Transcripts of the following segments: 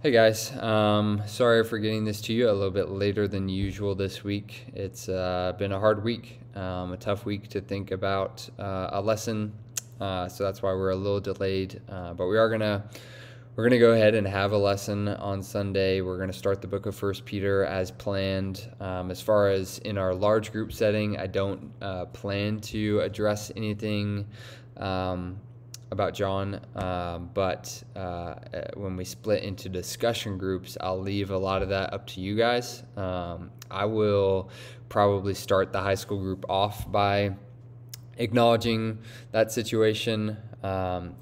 Hey guys, sorry for getting this to you a little bit later than usual this week. It's been a hard week, a tough week to think about a lesson, so that's why we're a little delayed. But we're gonna go ahead and have a lesson on Sunday. We're gonna start the book of First Peter as planned. As far as in our large group setting, I don't plan to address anything. About John, but when we split into discussion groups, I'll leave a lot of that up to you guys. I will probably start the high school group off by acknowledging that situation,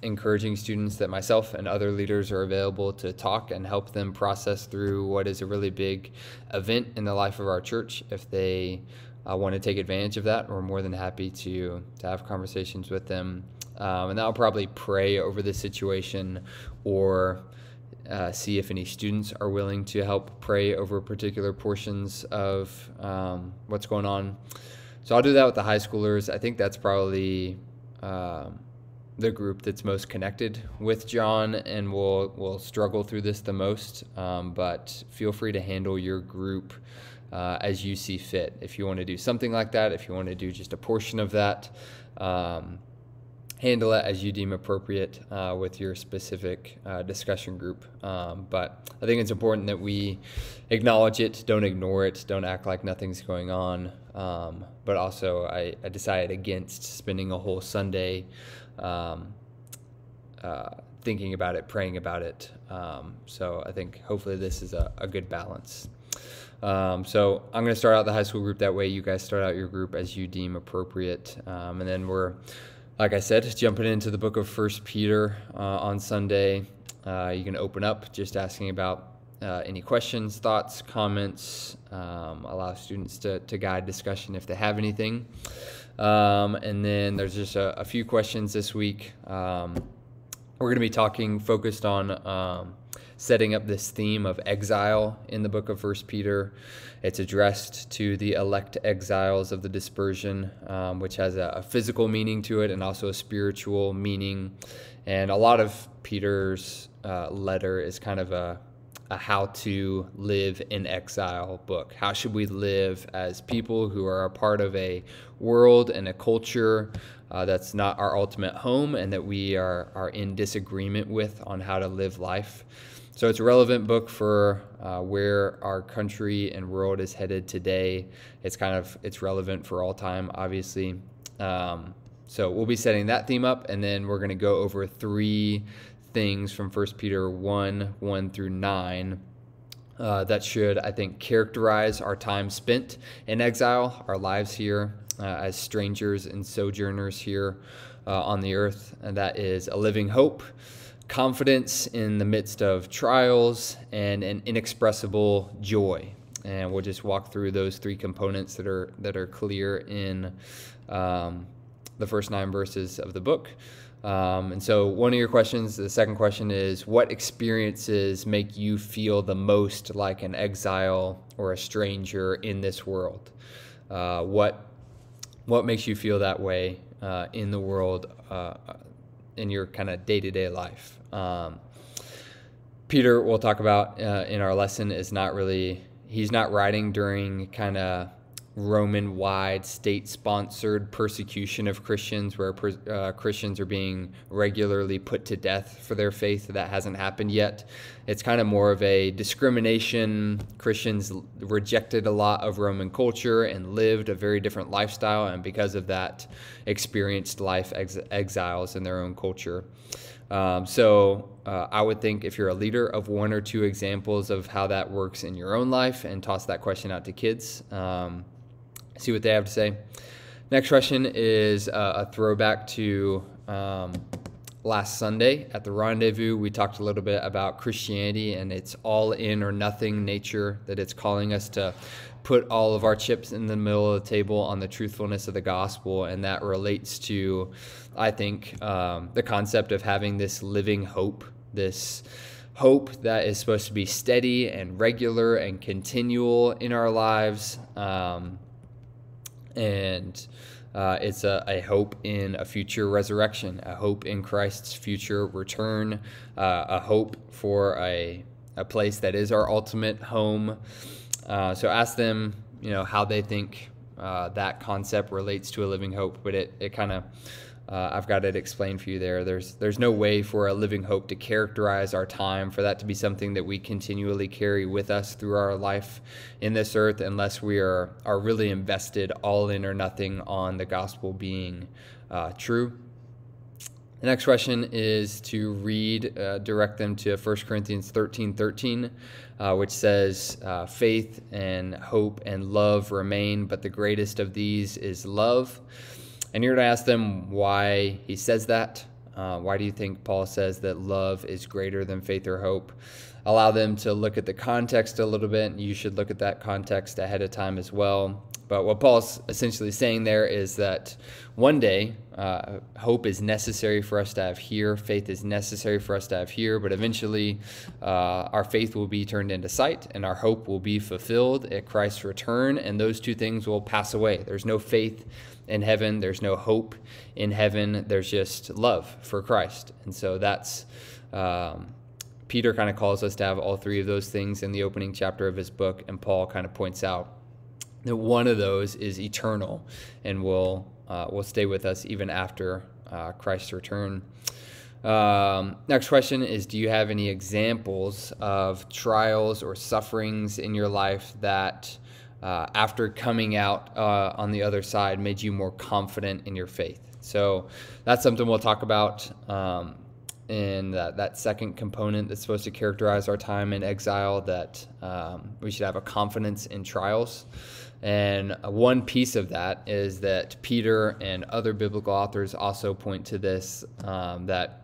encouraging students that myself and other leaders are available to talk and help them process through what is a really big event in the life of our church. If they want to take advantage of that, we're more than happy to have conversations with them. And I'll probably pray over the situation or see if any students are willing to help pray over particular portions of what's going on. So I'll do that with the high schoolers. I think that's probably the group that's most connected with John and will struggle through this the most. But feel free to handle your group as you see fit. If you want to do something like that, if you want to do just a portion of that, handle it as you deem appropriate with your specific discussion group. But I think it's important that we acknowledge it, don't ignore it, don't act like nothing's going on. But also, I decided against spending a whole Sunday thinking about it, praying about it. So I think hopefully this is a good balance. So I'm going to start out the high school group that way. You guys start out your group as you deem appropriate. And then we're, like I said, jumping into the book of First Peter on Sunday. You can open up just asking about any questions, thoughts, comments, allow students to guide discussion if they have anything. And then there's just a few questions this week. We're going to be focused on setting up this theme of exile in the book of First Peter. It's addressed to the elect exiles of the dispersion, which has a physical meaning to it and also a spiritual meaning. And a lot of Peter's letter is kind of a how to live in exile book. How should we live as people who are a part of a world and a culture that's not our ultimate home and that we are in disagreement with on how to live life. So it's a relevant book for where our country and world is headed today. It's relevant for all time, obviously. So we'll be setting that theme up, and then we're going to go over three things from 1 Peter 1 through 9 that should, I think, characterize our time spent in exile, our lives here as strangers and sojourners here on the earth. And that is a living hope, confidence in the midst of trials, and an inexpressible joy. And we'll just walk through those three components that are clear in the first 9 verses of the book. And so one of your questions, the second question is, what experiences make you feel the most like an exile or a stranger in this world? What makes you feel that way in the world in your kind of day-to-day life? Peter, we'll talk about in our lesson, he's not writing during kind of Roman-wide, state-sponsored persecution of Christians, where Christians are being regularly put to death for their faith. That hasn't happened yet. It's kind of more of a discrimination. Christians rejected a lot of Roman culture and lived a very different lifestyle, and because of that, experienced life exiles in their own culture. So I would think if you're a leader, of 1 or 2 examples of how that works in your own life, and toss that question out to kids. See what they have to say. Next question is a throwback to last Sunday at the rendezvous. We talked a little bit about Christianity and its all in or nothing nature, that it's calling us to put all of our chips in the middle of the table on the truthfulness of the gospel. And that relates to, I think, the concept of having this living hope, this hope that is supposed to be steady and regular and continual in our lives. It's a hope in a future resurrection, a hope in Christ's future return, a hope for a a place that is our ultimate home. So ask them, how they think that concept relates to a living hope, but it kind of, I've got it explained for you there. There's no way for a living hope to characterize our time, for that to be something that we continually carry with us through our life in this earth, unless we are really invested all in or nothing on the gospel being true. The next question is to direct them to 1 Corinthians 13:13, which says, faith and hope and love remain, but the greatest of these is love. And you're going to ask them why he says that. Why do you think Paul says that love is greater than faith or hope? Allow them to look at the context a little bit, and you should look at that context ahead of time as well. But what Paul's essentially saying there is that one day, hope is necessary for us to have here, faith is necessary for us to have here, but eventually our faith will be turned into sight, and our hope will be fulfilled at Christ's return, and those two things will pass away. There's no faith in heaven, there's no hope in heaven, there's just love for Christ. And so that's Peter kind of calls us to have all three of those things in the opening chapter of his book, and Paul kind of points out that one of those is eternal and will stay with us even after Christ's return. Next question is, do you have any examples of trials or sufferings in your life that after coming out on the other side made you more confident in your faith? So that's something we'll talk about in that second component that's supposed to characterize our time in exile, that we should have a confidence in trials. And one piece of that is that Peter and other biblical authors also point to this, that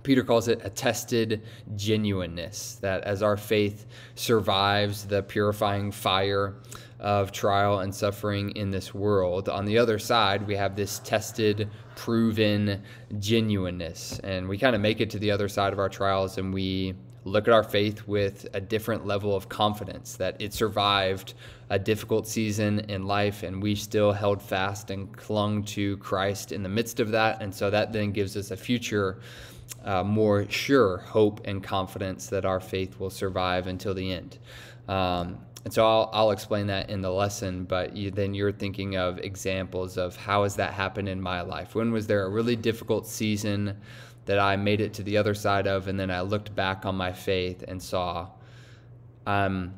Peter calls it a tested genuineness, that as our faith survives the purifying fire of trial and suffering in this world, on the other side, we have this tested, proven genuineness. And we kind of make it to the other side of our trials, and we look at our faith with a different level of confidence, that it survived a difficult season in life, and we still held fast and clung to Christ in the midst of that. And so that then gives us a future more sure hope and confidence that our faith will survive until the end. And so I'll explain that in the lesson, but then you're thinking of examples of how has that happened in my life? When was there a really difficult season that I made it to the other side of, and then I looked back on my faith and saw I'm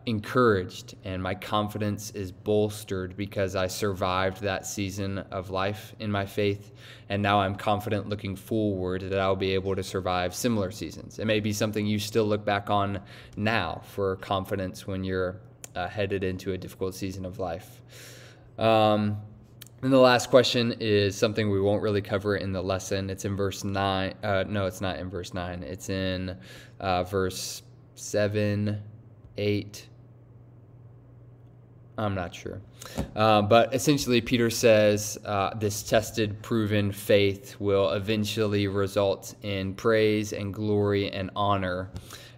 encouraged and my confidence is bolstered because I survived that season of life in my faith, and now I'm confident looking forward that I'll be able to survive similar seasons. It may be something you still look back on now for confidence when you're headed into a difficult season of life. And the last question is something we won't really cover in the lesson. It's in verse 9. No, it's not in verse 9. It's in verse 7, 8. I'm not sure. But essentially, Peter says this tested, proven faith will eventually result in praise and glory and honor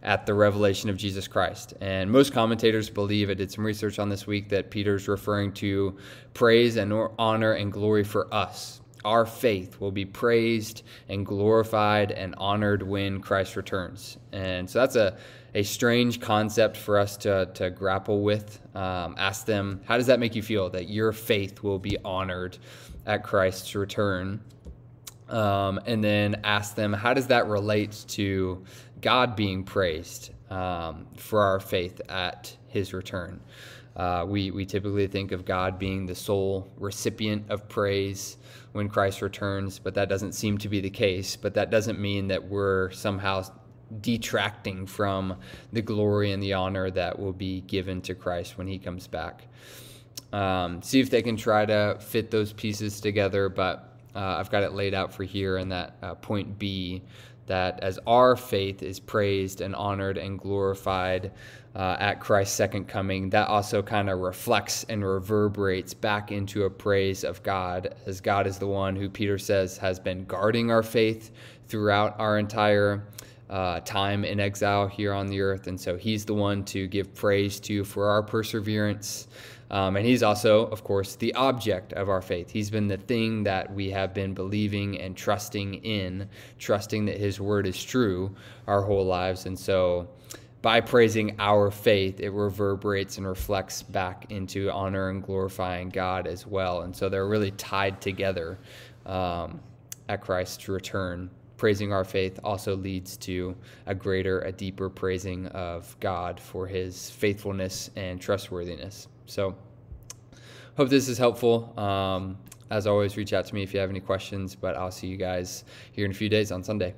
at the revelation of Jesus Christ. And most commentators believe, I did some research on this week, that Peter's referring to praise and honor and glory for us. Our faith will be praised and glorified and honored when Christ returns. And so that's a strange concept for us to grapple with. Ask them, how does that make you feel, that your faith will be honored at Christ's return? And then ask them, how does that relate to God being praised for our faith at his return? We typically think of God being the sole recipient of praise when Christ returns, but that doesn't seem to be the case. But that doesn't mean that we're somehow detracting from the glory and the honor that will be given to Christ when he comes back. See if they can try to fit those pieces together, but I've got it laid out for here in that point B, that as our faith is praised and honored and glorified at Christ's second coming, that also kind of reflects and reverberates back into a praise of God, as God is the one who Peter says has been guarding our faith throughout our entire time in exile here on the earth. And so he's the one to give praise to for our perseverance And he's also, of course, the object of our faith. He's been the thing that we have been believing and trusting in, trusting that his word is true our whole lives. And so by praising our faith, it reverberates and reflects back into honor and glorifying God as well. And so they're really tied together at Christ's return. Praising our faith also leads to a deeper praising of God for his faithfulness and trustworthiness. So hope this is helpful. As always, reach out to me if you have any questions, but I'll see you guys here in a few days on Sunday.